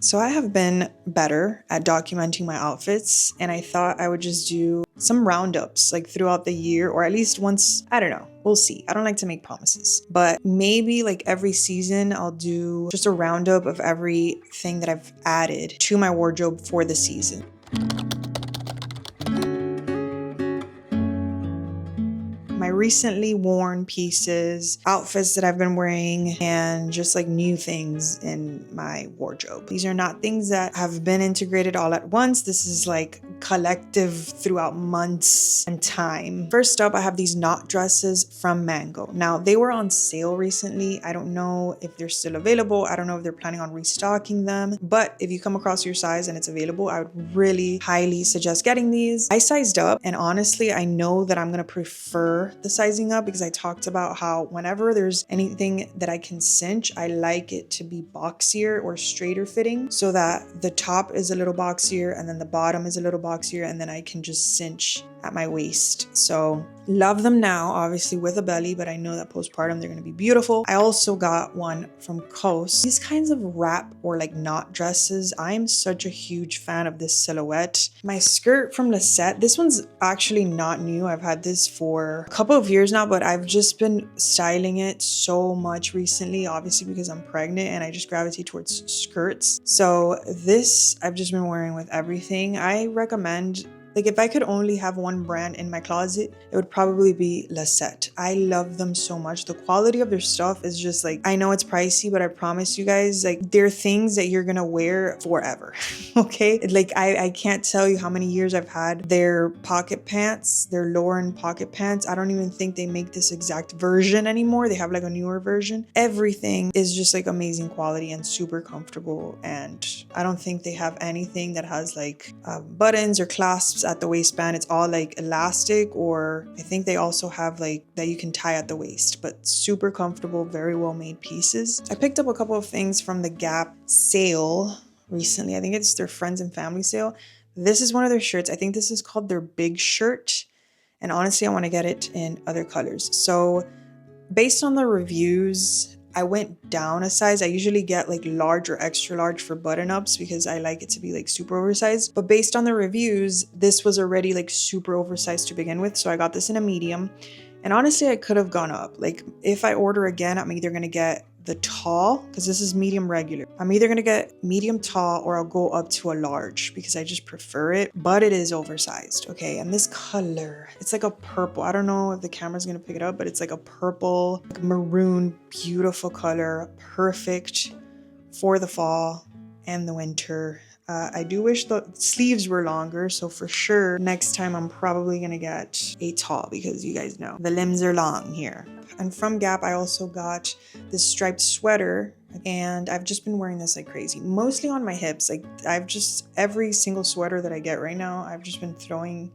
So I have been better at documenting my outfits, and I thought I would just do some roundups like throughout the year, or at least once, I don't know, we'll see. I don't like to make promises, but maybe like every season I'll do just a roundup of everything that I've added to my wardrobe for the season. My recently worn pieces, outfits that I've been wearing, and just like new things in my wardrobe. These are not things that have been integrated all at once. This is like collective throughout months and time. First up, I have these knot dresses from Mango. Now, they were on sale recently. I don't know if they're still available. I don't know if they're planning on restocking them, but if you come across your size and it's available, I would really highly suggest getting these. I sized up, and honestly, I know that I'm gonna prefer the sizing up because I talked about how whenever there's anything that I can cinch, I like it to be boxier or straighter fitting so that the top is a little boxier and then the bottom is a little boxier, and then I can just cinch at my waist. So love them now, obviously with a belly, but I know that postpartum they're going to be beautiful. I also got one from Coast. These kinds of wrap or like knot dresses, I'm such a huge fan of this silhouette. My skirt from Lette, this one's actually not new. I've had this for a couple of years now, but I've just been styling it so much recently, obviously because I'm pregnant and I just gravitate towards skirts. So this I've just been wearing with everything. I recommend, like, if I could only have one brand in my closet, it would probably be Lette. I love them so much. The quality of their stuff is just like, I know it's pricey, but I promise you guys, like, they're things that you're gonna wear forever, okay? Like, I can't tell you how many years I've had their pocket pants, their Lauren pocket pants. I don't even think they make this exact version anymore. They have like a newer version. Everything is just like amazing quality and super comfortable. And I don't think they have anything that has like buttons or clasps at the waistband. It's all like elastic, or I think they also have like that you can tie at the waist, but super comfortable, very well made pieces. I picked up a couple of things from the Gap sale recently. I think it's their friends and family sale. This is one of their shirts. I think this is called their big shirt, and honestly I want to get it in other colors. So based on the reviews, I went down a size. I usually get like large or extra large for button-ups because I like it to be like super oversized. But based on the reviews, this was already like super oversized to begin with. So I got this in a medium. And honestly, I could have gone up. Like if I order again, I'm either gonna get the tall, because this is medium regular. I'm either gonna get medium tall or I'll go up to a large because I just prefer it, but it is oversized, okay? And this color, it's like a purple. I don't know if the camera's gonna pick it up, but it's like a purple, like maroon, beautiful color, perfect for the fall and the winter. I do wish the sleeves were longer, so for sure next time I'm probably gonna get a tall because you guys know the limbs are long here. And from Gap, I also got this striped sweater, and I've just been wearing this like crazy, mostly on my hips. Like every single sweater that I get right now, I've just been throwing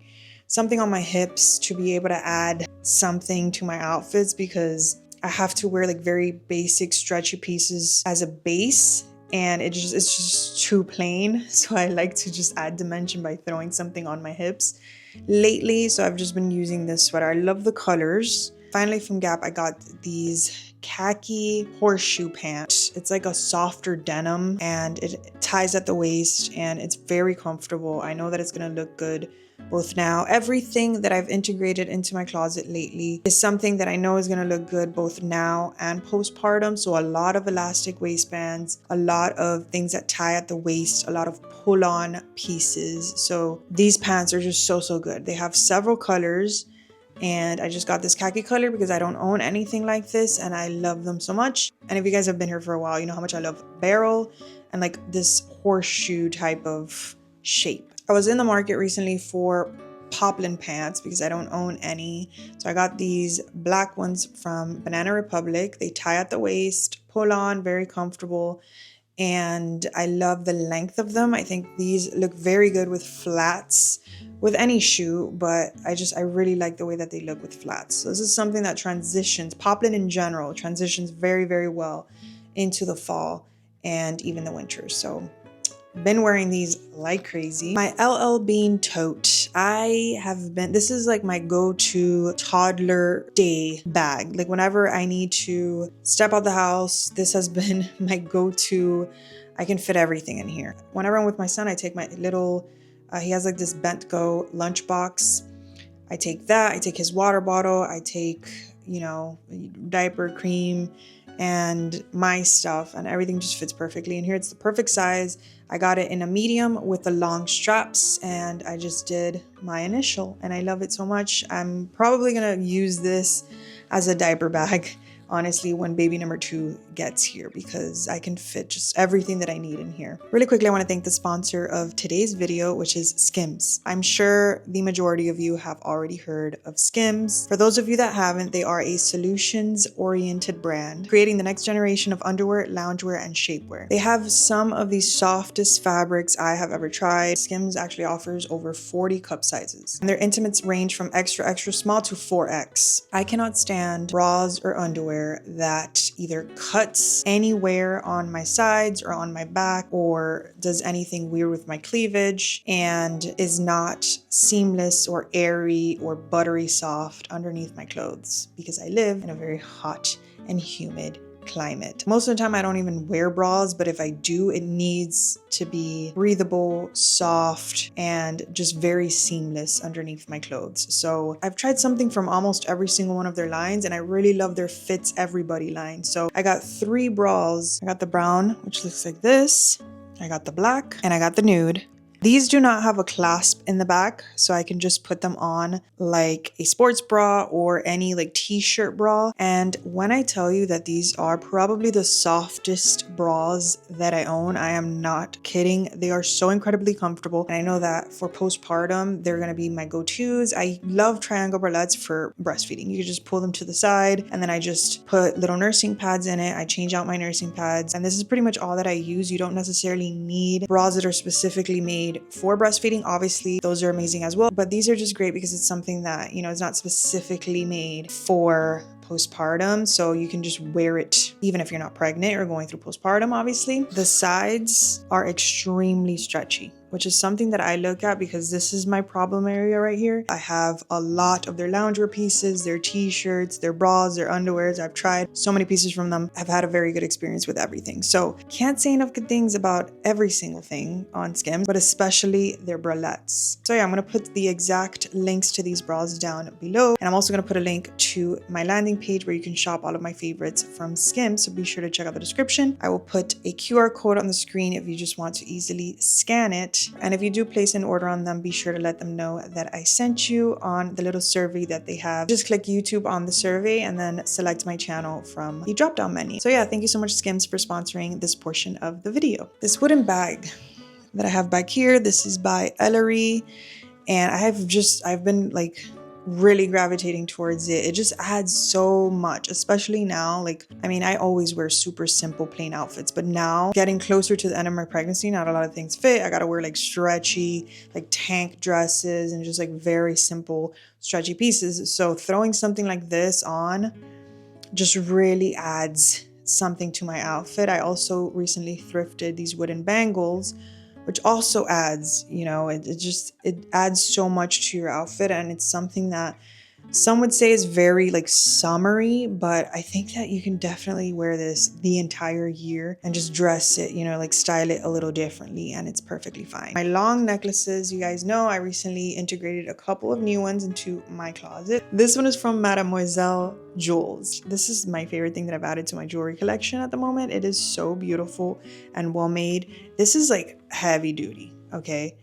something on my hips to be able to add something to my outfits because I have to wear like very basic stretchy pieces as a base, and it's just too plain. So I like to just add dimension by throwing something on my hips lately. So I've just been using this sweater. I love the colors. Finally from Gap, I got these khaki horseshoe pants. It's like a softer denim and it ties at the waist and it's very comfortable. I know that it's gonna look good both now. Everything that I've integrated into my closet lately is something that I know is gonna look good both now and postpartum. So a lot of elastic waistbands, a lot of things that tie at the waist, a lot of pull-on pieces. So these pants are just so good. They have several colors, and I just got this khaki color because I don't own anything like this and I love them so much. And if you guys have been here for a while, you know how much I love barrel and like this horseshoe type of shape. I was in the market recently for poplin pants because I don't own any. So I got these black ones from Banana Republic. They tie at the waist, pull on, very comfortable. And I love the length of them. I think these look very good with flats, with any shoe, but I really like the way that they look with flats. So this is something that transitions, poplin in general, transitions very well into the fall and even the winter. So been wearing these like crazy. My LLBean tote. This is like my go-to toddler day bag. Like whenever I need to step out the house, this has been my go-to I can fit everything in here. Whenever I'm with my son, I take my little, he has like this bent go lunchbox. I take that, I take his water bottle, I take, you know, diaper, cream, and my stuff, and everything just fits perfectly in here. It's the perfect size. I got it in a medium with the long straps, and I just did my initial, and I love it so much. I'm probably gonna use this as a diaper bag, honestly, when baby number 2 gets here, because I can fit just everything that I need in here. Really quickly, I want to thank the sponsor of today's video, which is Skims. I'm sure the majority of you have already heard of Skims. For those of you that haven't, they are a solutions-oriented brand, creating the next generation of underwear, loungewear, and shapewear. They have some of the softest fabrics I have ever tried. Skims actually offers over 40 cup sizes, and their intimates range from extra, extra small to 4X. I cannot stand bras or underwear that either cuts anywhere on my sides or on my back, or does anything weird with my cleavage, and is not seamless or airy or buttery soft underneath my clothes, because I live in a very hot and humid climate. Most of the time I don't even wear bras, but if I do, it needs to be breathable, soft, and just very seamless underneath my clothes. So I've tried something from almost every single one of their lines, and I really love their Fits Everybody line. So I got 3 bras. I got the brown, which looks like this. I got the black, and I got the nude. These do not have a clasp in the back, so I can just put them on like a sports bra or any like t-shirt bra. And when I tell you that these are probably the softest bras that I own, I am not kidding. They are so incredibly comfortable. And I know that for postpartum, they're gonna be my go-tos. I love triangle bralettes for breastfeeding. You can just pull them to the side, and then I just put little nursing pads in it. I change out my nursing pads, and this is pretty much all that I use. You don't necessarily need bras that are specifically made for breastfeeding. Obviously, those are amazing as well, but these are just great because it's something that, you know, is not specifically made for postpartum, so you can just wear it even if you're not pregnant or going through postpartum. Obviously, the sides are extremely stretchy, which is something that I look at because this is my problem area right here. I have a lot of their loungewear pieces, their t-shirts, their bras, their underwears. I've tried so many pieces from them. I've had a very good experience with everything. So can't say enough good things about every single thing on Skims, but especially their bralettes. So yeah, I'm gonna put the exact links to these bras down below. And I'm also gonna put a link to my landing page where you can shop all of my favorites from Skims. So be sure to check out the description. I will put a QR code on the screen if you just want to easily scan it. And if you do place an order on them, be sure to let them know that I sent you on the little survey that they have. Just click YouTube on the survey and then select my channel from the drop down menu. So yeah, thank you so much Skims for sponsoring this portion of the video. This wooden bag that I have back here, this is by LLBean, and I've been like really gravitating towards it. It just adds so much, especially now. Like, I mean, I always wear super simple plain outfits, but now getting closer to the end of my pregnancy, not a lot of things fit. I gotta wear like stretchy, like tank dresses and just like very simple stretchy pieces. So throwing something like this on just really adds something to my outfit. I also recently thrifted these wooden bangles, which also adds, you know, it adds so much to your outfit. And it's something that some would say is very like summery, but I think that you can definitely wear this the entire year and just dress it, you know, like style it a little differently, and it's perfectly fine. My long necklaces, you guys know I recently integrated a couple of new ones into my closet. This one is from Mademoiselle Jewels. This is my favorite thing that I've added to my jewelry collection at the moment. It is so beautiful and well made. This is like heavy duty, okay?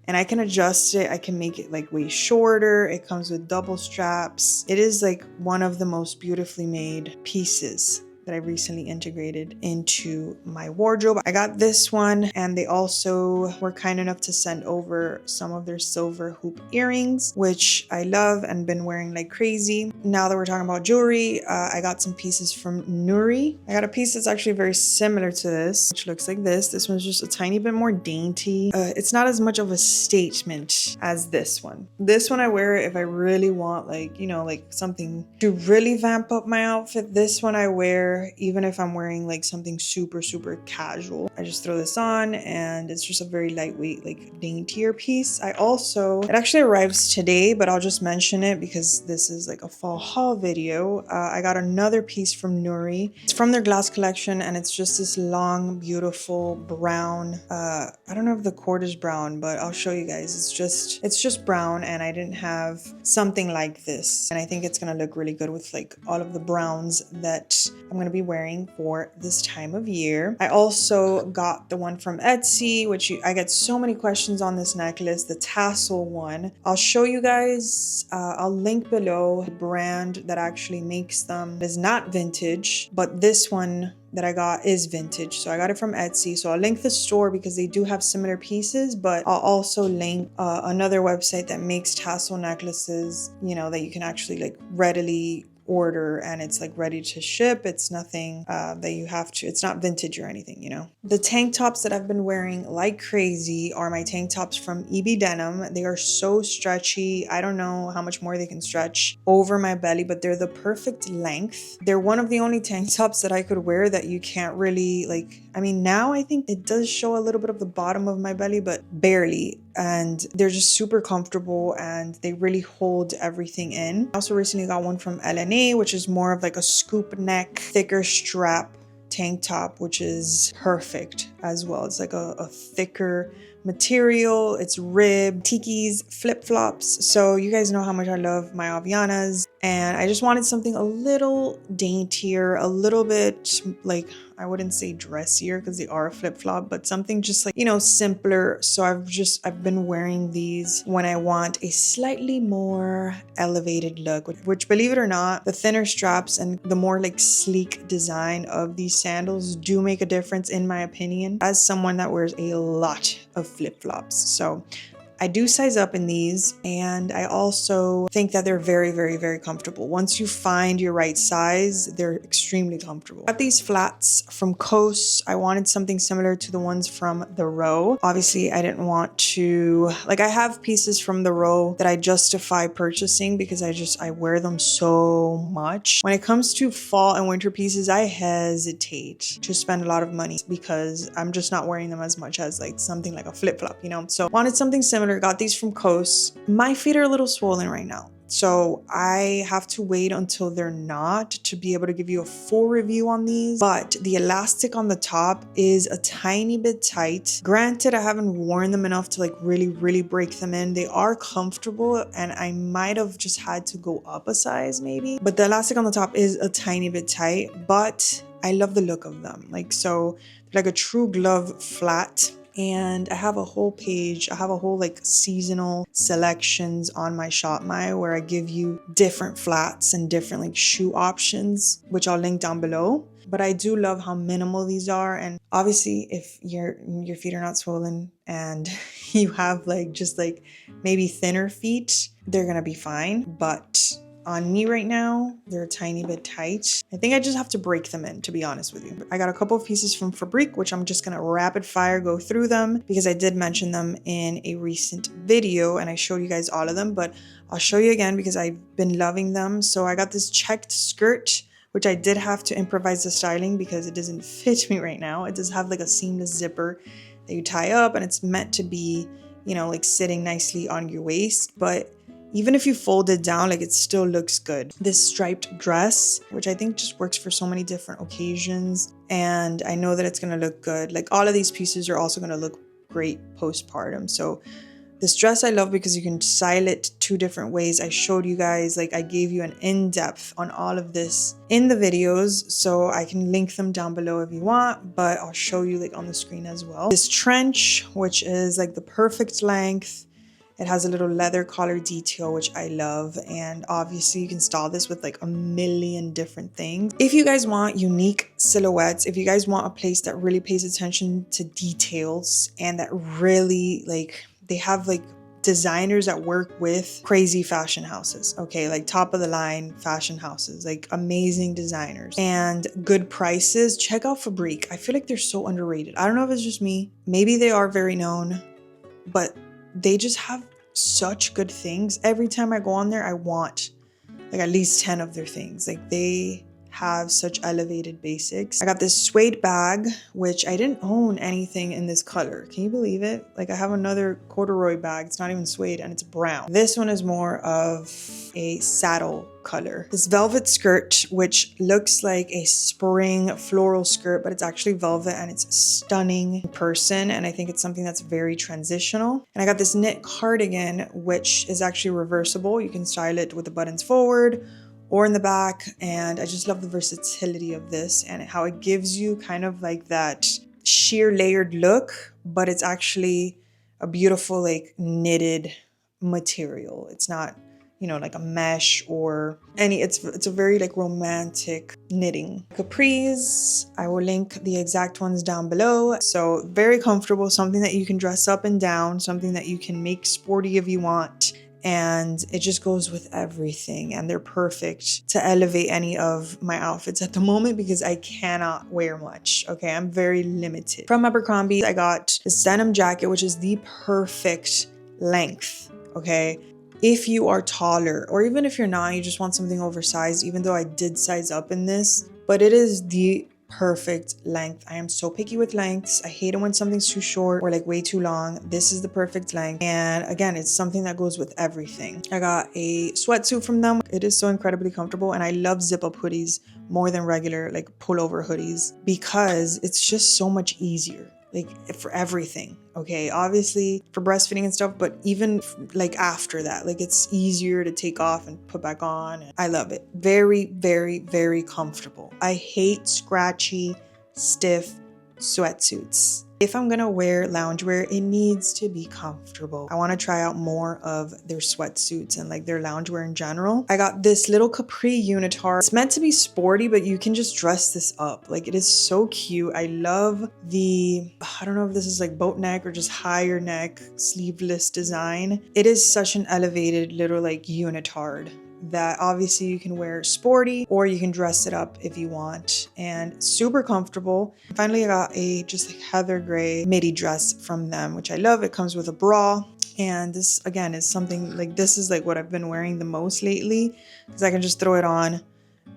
And I can adjust it. I can make it like way shorter. It comes with double straps. It is like one of the most beautifully made pieces that I recently integrated into my wardrobe. I got this one, and they also were kind enough to send over some of their silver hoop earrings, which I love and been wearing like crazy. Now that we're talking about jewelry, I got some pieces from Nuri. I got a piece that's actually very similar to this, which looks like this. This one's just a tiny bit more dainty. It's not as much of a statement as this one. This one I wear if I really want, like, you know, like something to really vamp up my outfit. This one I wear wear, even if I'm wearing like something super casual. I just throw this on and it's just a very lightweight, like daintier piece. It actually arrives today, but I'll just mention it because this is like a fall haul video. I got another piece from Nuri. It's from their glass collection and it's just this long, beautiful brown. I don't know if the cord is brown, but I'll show you guys. It's just brown, and I didn't have something like this. And I think it's gonna look really good with like all of the browns that I'm gonna be wearing for this time of year. I also got the one from Etsy, which I get so many questions on this necklace, the tassel one. I'll show you guys, I'll link below the brand that actually makes them. It is not vintage, but this one that I got is vintage. So I got it from Etsy. So I'll link the store because they do have similar pieces, but I'll also link another website that makes tassel necklaces, you know, that you can actually like readily order and it's like ready to ship. It's nothing that you have to, it's not vintage or anything, you know. The tank tops that I've been wearing like crazy are my tank tops from EB Denim. They are so stretchy. I don't know how much more they can stretch over my belly, but they're the perfect length. They're one of the only tank tops that I could wear that you can't really like, I mean, now I think it does show a little bit of the bottom of my belly, but barely. And they're just super comfortable and they really hold everything in. I also recently got one from LNA, which is more of like a scoop neck, thicker strap tank top, which is perfect as well. It's like a thicker material. It's ribbed, tikis, flip-flops. So you guys know how much I love my Avianas, and I just wanted something a little daintier, a little bit like, I wouldn't say dressier because they are a flip-flop, but something just like, you know, simpler. So I've been wearing these when I want a slightly more elevated look, which believe it or not, the thinner straps and the more like sleek design of these sandals do make a difference in my opinion, as someone that wears a lot of flip-flops. So I do size up in these, and I also think that they're very comfortable. Once you find your right size, they're extremely comfortable. Got these flats from Coast. I wanted something similar to the ones from the Row. Obviously, I didn't want to, like, I have pieces from the Row that I justify purchasing because I wear them so much. When it comes to fall and winter pieces, I hesitate to spend a lot of money because I'm just not wearing them as much as like something like a flip-flop, you know? So wanted something similar. Got these from Coast. My feet are a little swollen right now, so I have to wait until they're not to be able to give you a full review on these. But the elastic on the top is a tiny bit tight. Granted, I haven't worn them enough to like really break them in. They are comfortable, and I might have just had to go up a size maybe. But the elastic on the top is a tiny bit tight, but I love the look of them. Like, so like a true glove flat. And I have a whole page, I have a whole like seasonal selections on my Shop My where I give you different flats and different like shoe options, which I'll link down below. But I do love how minimal these are. And obviously if your feet are not swollen and you have like just like maybe thinner feet, they're gonna be fine. But on me right now, they're a tiny bit tight. I think I just have to break them in, to be honest with you. I got a couple of pieces from Fabre, which I'm just gonna rapid fire go through them because I did mention them in a recent video and I showed you guys all of them, but I'll show you again because I've been loving them. So I got this checked skirt, which I did have to improvise the styling because it doesn't fit me right now. It does have like a seamless zipper that you tie up and it's meant to be, you know, like sitting nicely on your waist, but even if you fold it down, like it still looks good. This striped dress, which I think just works for so many different occasions. And I know that it's gonna look good. Like all of these pieces are also gonna look great postpartum. So this dress I love because you can style it two different ways. I showed you guys, like I gave you an in-depth on all of this in the videos. So I can link them down below if you want, but I'll show you like on the screen as well. This trench, which is like the perfect length. It has a little leather collar detail, which I love. And obviously you can style this with like a million different things. If you guys want unique silhouettes, if you guys want a place that really pays attention to details and that really like, they have like designers that work with crazy fashion houses, okay, like top of the line fashion houses, like amazing designers and good prices, check out Fabre. I feel like they're so underrated. I don't know if it's just me. Maybe they are very known, but they just have such good things. Every time I go on there, I want like at least 10 of their things. Like they have such elevated basics. I got this suede bag, which I didn't own anything in this color. Can you believe it? Like I have another corduroy bag. It's not even suede and it's brown. This one is more of a saddle color. This velvet skirt, which looks like a spring floral skirt, but it's actually velvet and it's stunning in person. And I think it's something that's very transitional. And I got this knit cardigan, which is actually reversible. You can style it with the buttons forward or in the back. And I just love the versatility of this and how it gives you kind of like that sheer layered look, but it's actually a beautiful like knitted material. It's not, you know, like a mesh or any, it's a very like romantic knitting. Capris, I will link the exact ones down below. So very comfortable, something that you can dress up and down, something that you can make sporty if you want. And it just goes with everything, and they're perfect to elevate any of my outfits at the moment because I cannot wear much. Okay, I'm very limited. From Abercrombie, I got this denim jacket, which is the perfect length. Okay, if you are taller, or even if you're not, you just want something oversized, even though I did size up in this, but it is the perfect length. I am so picky with lengths. I hate it when something's too short or like way too long. This is the perfect length. And again, it's something that goes with everything. I got a sweatsuit from them. It is so incredibly comfortable. And I love zip up hoodies more than regular like pullover hoodies because it's just so much easier. Like for everything, okay? Obviously for breastfeeding and stuff, but even like after that, like it's easier to take off and put back on. I love it. Very, very, very comfortable. I hate scratchy, stiff sweatsuits. If I'm gonna wear loungewear, it needs to be comfortable. I wanna try out more of their sweatsuits and like their loungewear in general. I got this little capri unitard. It's meant to be sporty, but you can just dress this up. Like it is so cute. I love the, I don't know if this is like boat neck or just higher neck sleeveless design. It is such an elevated little like unitard that obviously you can wear sporty or you can dress it up if you want, and super comfortable. Finally, I got a just like heather gray midi dress from them, which I love. It comes with a bra, and this again is something like, this is like what I've been wearing the most lately because I can just throw it on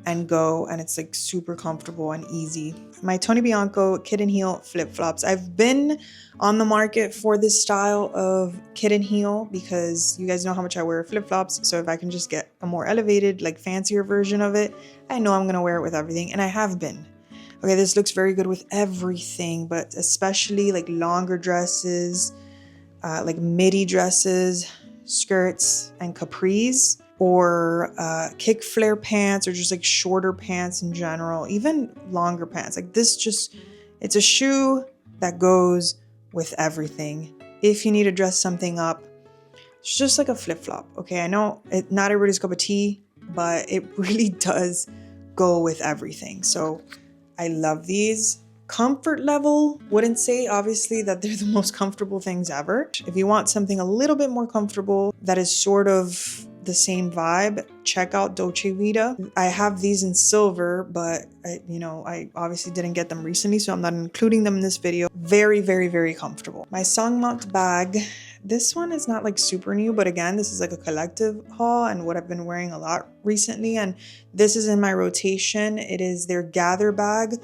and go, and it's like super comfortable and easy. My Tony Bianco kitten heel flip-flops. I've been on the market for this style of kitten heel because you guys know how much I wear flip-flops. So if I can just get a more elevated, like fancier version of it, I know I'm gonna wear it with everything, and I have been. Okay, this looks very good with everything, but especially like longer dresses, like midi dresses, skirts, and capris, or kick flare pants, or just like shorter pants in general, even longer pants. Like this just, it's a shoe that goes with everything. If you need to dress something up, it's just like a flip-flop. Okay, I know not everybody's cup of tea, but it really does go with everything. So I love these. Comfort level, wouldn't say obviously that they're the most comfortable things ever. If you want something a little bit more comfortable that is sort of the same vibe, check out Dolce Vita. I have these in silver, but I obviously didn't get them recently, so I'm not including them in this video. Very, very, very comfortable. My Songmont bag, this one is not like super new, but again, this is like a collective haul and what I've been wearing a lot recently, and this is in my rotation. It is their Gather bag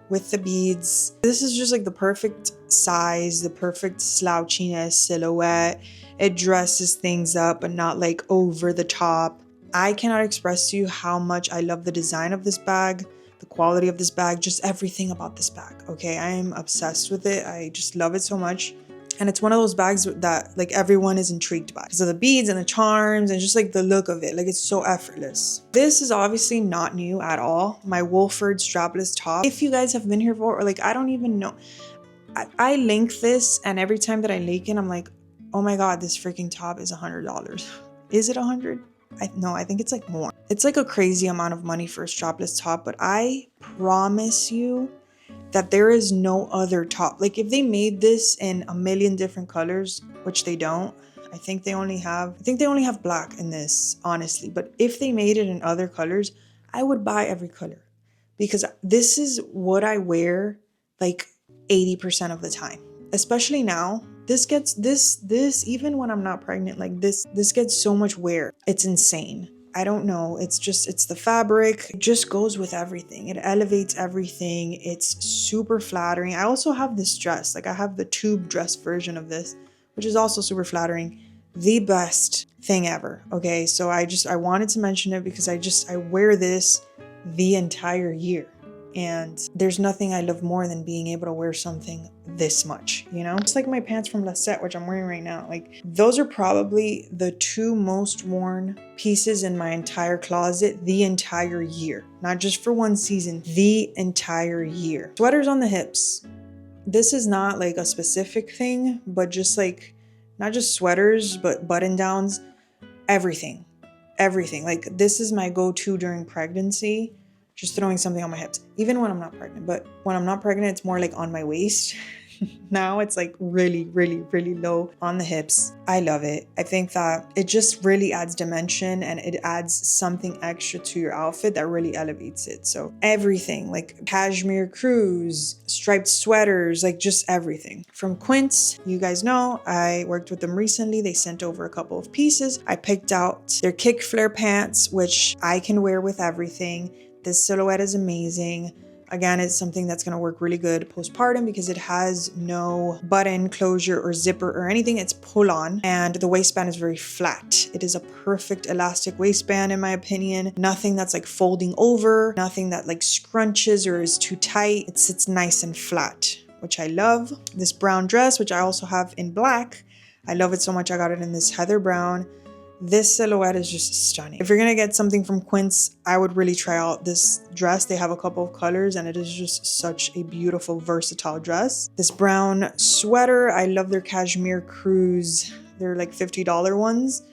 with the beads. This is just like the perfect size, the perfect slouchiness, silhouette. It dresses things up, but not like over the top. I cannot express to you how much I love the design of this bag, the quality of this bag, just everything about this bag. Okay, I am obsessed with it. I just love it so much. And it's one of those bags that like everyone is intrigued by because of the beads and the charms and just like the look of it. Like it's so effortless. This is obviously not new at all. My Wolford strapless top. If you guys have been here before, or like, I don't even know. I link this, and every time that I link it, I'm like, oh my God, this freaking top is $100. Is it 100? No, I think it's like more. It's like a crazy amount of money for a strapless top, but I promise you that there is no other top. Like if they made this in a million different colors, which they don't, I think they only have black in this, honestly. But if they made it in other colors, I would buy every color because this is what I wear like 80% of the time, especially now. This gets this even when I'm not pregnant, like this gets so much wear. It's insane. I don't know. It's the fabric. It just goes with everything. It elevates everything. It's super flattering. I also have this dress. Like I have the tube dress version of this, which is also super flattering. The best thing ever. Okay, so I wanted to mention it because I wear this the entire year. And there's nothing I love more than being able to wear something this much, you know? Just like my pants from Lette, which I'm wearing right now. Like those are probably the 2 most worn pieces in my entire closet the entire year. Not just for one season, the entire year. Sweaters on the hips. This is not like a specific thing, but just like, not just sweaters, but button downs, everything. Everything. Like this is my go-to during pregnancy. Just throwing something on my hips, even when I'm not pregnant. But when I'm not pregnant, it's more like on my waist. Now it's like really, really, really low on the hips. I love it. I think that it just really adds dimension and it adds something extra to your outfit that really elevates it. So everything, like cashmere crews, striped sweaters, like just everything. From Quint, you guys know, I worked with them recently. They sent over a couple of pieces. I picked out their kick flare pants, which I can wear with everything. This silhouette is amazing. Again, it's something that's going to work really good postpartum because it has no button closure or zipper or anything. It's pull on and the waistband is very flat. It is a perfect elastic waistband in my opinion. Nothing that's like folding over, nothing that like scrunches or is too tight. It sits nice and flat, which I love. This brown dress, which I also have in black. I love it so much. I got it in this heather brown. This silhouette is just stunning. If you're gonna get something from Quint, I would really try out this dress. They have a couple of colors and it is just such a beautiful, versatile dress. This brown sweater, I love their cashmere crews. They're like $50 ones,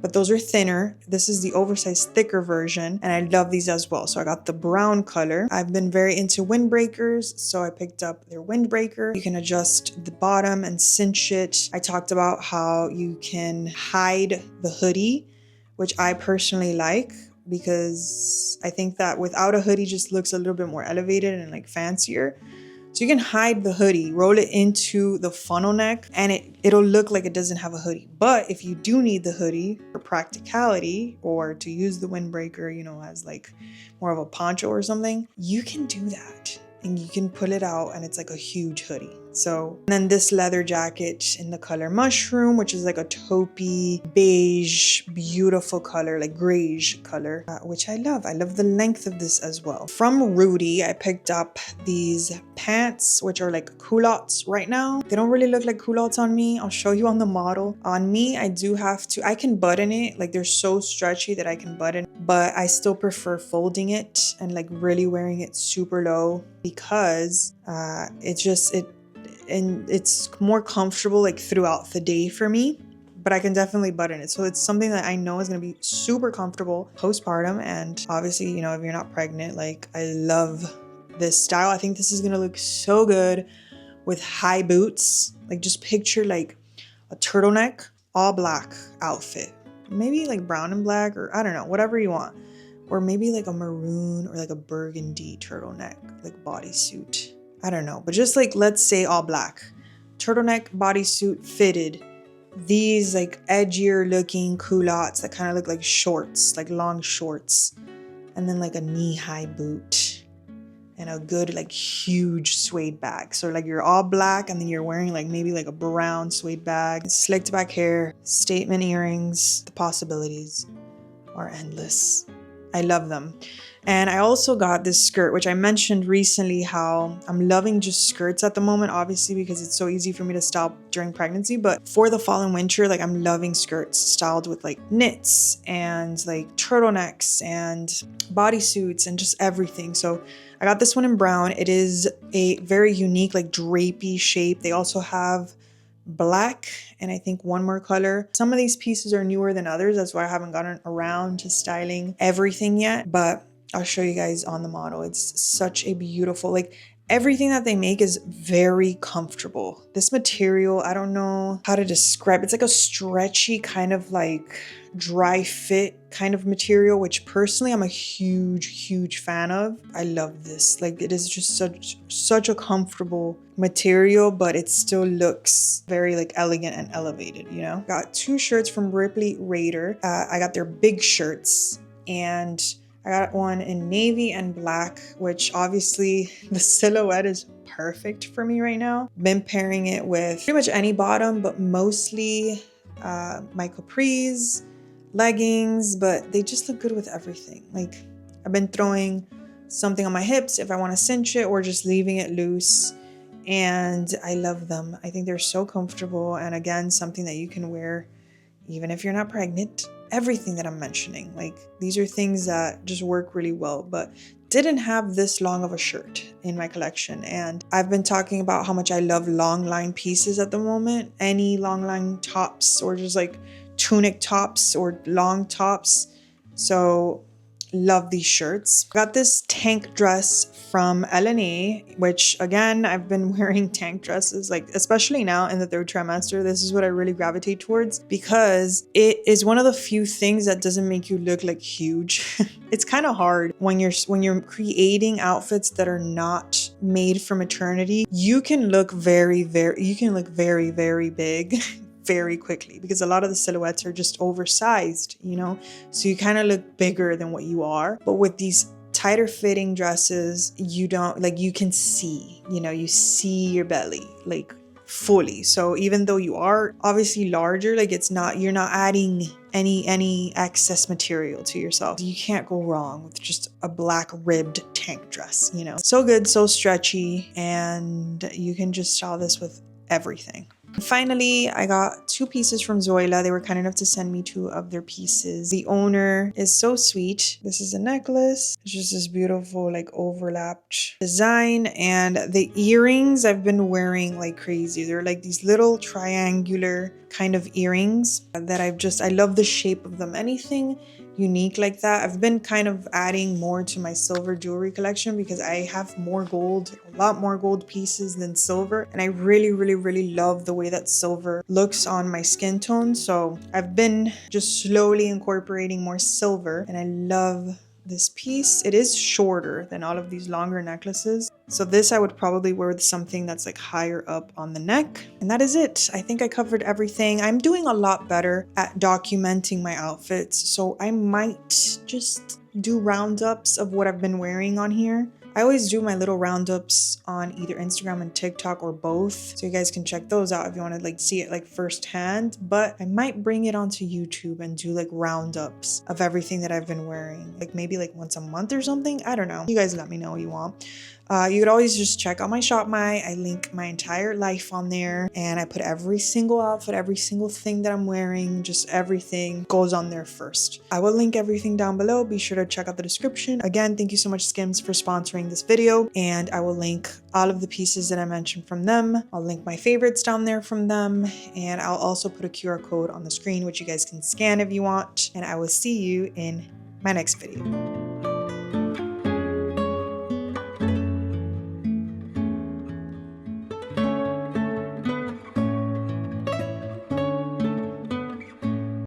but those are thinner. This is the oversized thicker version and I love these as well. So I got the brown color. I've been very into windbreakers, so I picked up their windbreaker. You can adjust the bottom and cinch it. I talked about how you can hide the hoodie, which I personally like because I think that without a hoodie just looks a little bit more elevated and like fancier. So you can hide the hoodie, roll it into the funnel neck, and it'll look like it doesn't have a hoodie. But if you do need the hoodie for practicality or to use the windbreaker, you know, as like more of a poncho or something, you can do that. And you can pull it out and it's like a huge hoodie. So, and then this leather jacket in the color mushroom, which is like a taupey, beige, beautiful color, like grayish color, which I love. I love the length of this as well. From Rudy, I picked up these pants, which are like culottes right now. They don't really look like culottes on me. I'll show you on the model. On me, I can button it. Like they're so stretchy that I can button, but I still prefer folding it and like really wearing it super low because it's more comfortable like throughout the day for me, but I can definitely button it. So it's something that I know is going to be super comfortable postpartum. And obviously, you know, if you're not pregnant, like I love this style. I think this is going to look so good with high boots. Like just picture like a turtleneck, all black outfit, maybe like brown and black, or I don't know, whatever you want. Or maybe like a maroon or like a burgundy turtleneck, like bodysuit. I don't know, but just like, let's say all black. Turtleneck, bodysuit, fitted. These like edgier looking culottes that kind of look like shorts, like long shorts. And then like a knee-high boot. And a good like huge suede bag. So like you're all black and then you're wearing like maybe like a brown suede bag. Slicked back hair, statement earrings. The possibilities are endless. I love them. And I also got this skirt, which I mentioned recently how I'm loving just skirts at the moment, obviously, because it's so easy for me to style during pregnancy. But for the fall and winter, like I'm loving skirts styled with like knits and like turtlenecks and bodysuits and just everything. So I got this one in brown. It is a very unique, like drapey shape. They also have black and I think one more color. Some of these pieces are newer than others. That's why I haven't gotten around to styling everything yet, but I'll show you guys on the model. It's such a beautiful, like everything that they make is very comfortable. This material, I don't know how to describe. It's like a stretchy kind of like dry fit kind of material, which personally I'm a huge fan of. I love this. Like it is just such a comfortable material, but it still looks very like elegant and elevated, you know? Got 2 shirts from Ripley Raider. I got their big shirts. and I got one in navy and black, which obviously the silhouette is perfect for me right now. Been pairing it with pretty much any bottom, but mostly my capris, leggings, but they just look good with everything. Like I've been throwing something on my hips if I want to cinch it, or just leaving it loose. And I love them. I think they're so comfortable. And again, something that you can wear even if you're not pregnant. Everything that I'm mentioning, like these are things that just work really well, but didn't have this long of a shirt in my collection. And I've been talking about how much I love long line pieces at the moment. Any long line tops, or just like tunic tops or long tops. So love these shirts. Got this tank dress from LLBean, which again, I've been wearing tank dresses, like especially now in the third trimester. This is what I really gravitate towards because it is one of the few things that doesn't make you look like huge. It's kind of hard when you're creating outfits that are not made for maternity. You can look very big very quickly because a lot of the silhouettes are just oversized, you know, so you kind of look bigger than what you are. But with these tighter fitting dresses, you don't, like, you can see, you know, you see your belly like fully. So even though you are obviously larger, like it's not, you're not adding any excess material to yourself. You can't go wrong with just a black ribbed tank dress, you know. So good, so stretchy, and you can just style this with everything. Finally, I got 2 pieces from Zoila. They were kind enough to send me 2 of their pieces. The owner is so sweet. This is a necklace. It's just this beautiful like overlapped design, and the earrings I've been wearing like crazy. They're like these little triangular kind of earrings that I love the shape of them. Anything unique like that. I've been kind of adding more to my silver jewelry collection because I have more gold, a lot more gold pieces than silver, and I really love the way that silver looks on my skin tone. So I've been just slowly incorporating more silver, and I love this piece. It is shorter than all of these longer necklaces, so this I would probably wear with something that's like higher up on the neck. And that is it. I think I covered everything. I'm doing a lot better at documenting my outfits, so I might just do roundups of what I've been wearing on here. I always do my little roundups on either Instagram and TikTok, or both, so you guys can check those out if you want to like see it like firsthand. But I might bring it onto YouTube and do like roundups of everything that I've been wearing, like maybe like once a month or something. I don't know. You guys let me know what you want. You could always just check out my Shop My. I link my entire life on there, and I put every single outfit, every single thing that I'm wearing, just everything goes on there first. I will link everything down below. Be sure to check out the description. Again, thank you so much, Skims, for sponsoring this video, and I will link all of the pieces that I mentioned from them. I'll link my favorites down there from them, and I'll also put a QR code on the screen which you guys can scan if you want, and I will see you in my next video.